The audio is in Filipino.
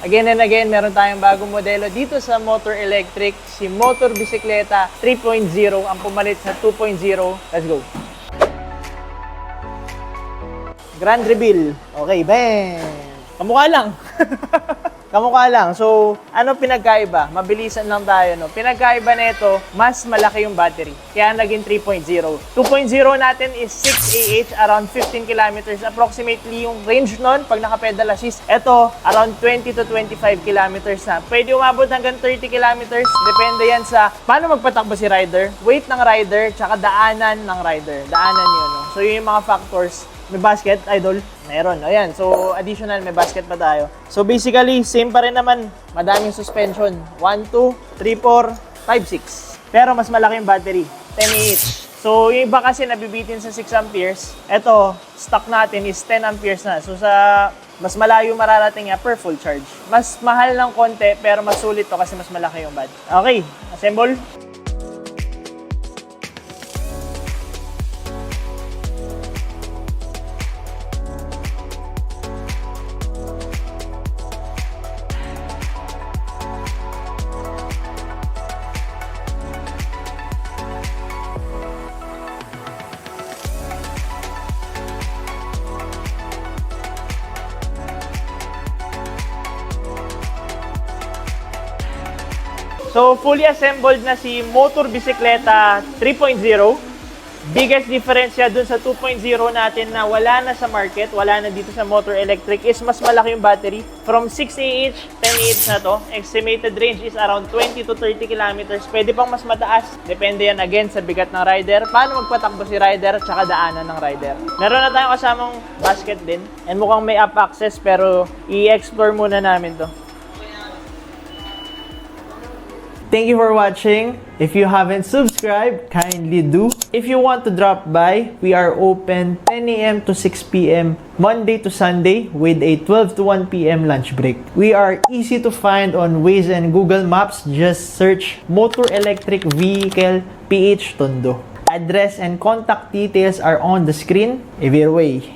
Again and again, meron tayong bagong modelo dito sa Motor Electric, si Motor Bisikleta 3.0 ang pumalit sa 2.0. Let's go! Grand reveal. Okay, bang! Kamukha lang. Kamukha lang. So, ano pinagkaiba? Mabilisan lang tayo, no? Pinagkaiba nito, mas malaki yung battery. Kaya naging 3.0. 2.0 natin is 6 Ah, around 15 kilometers. Approximately yung range nun, pag naka-pedal assist. Ito, around 20 to 25 kilometers na. Pwede umabot hanggang 30 kilometers. Depende yan sa paano magpatakbo si rider, weight ng rider, tsaka daanan ng rider. Daanan yun, no? So, yun yung mga factors. May basket, idol? Meron. Ayan. So, additional, may basket pa tayo. So, basically, same pa rin naman. Madaming suspension. 1, 2, 3, 4, 5, 6. Pero, mas malaki yung battery. 10 each. So, yung iba kasi nabibitin sa 6 amperes. Ito, stock natin is 10 amperes na. So, sa mas malayo mararating niya per full charge. Mas mahal ng konti, pero mas sulit to kasi mas malaki yung battery. Okay. Assemble. So, fully assembled na si Motor Bisikleta 3.0. Biggest difference niya dun sa 2.0 natin na wala na sa market, wala na dito sa Motor Electric, is mas malaki yung battery. From 6 Ah, 10 Ah na to. Estimated range is around 20 to 30 kilometers. Pwede pang mas mataas. Depende yan again sa bigat ng rider. Paano magpatakbo si rider, tsaka daanan ng rider. Meron na tayong kasamang basket din. And mukhang may app access, pero i-explore muna namin to. Thank you for watching. If you haven't subscribed, kindly do. If you want to drop by, we are open 10 AM to 6 PM, Monday to Sunday, with a 12 to 1 PM lunch break. We are easy to find on Waze and Google Maps. Just search Motor Electric Vehicle PH Tondo. Address and contact details are on the screen. Either way.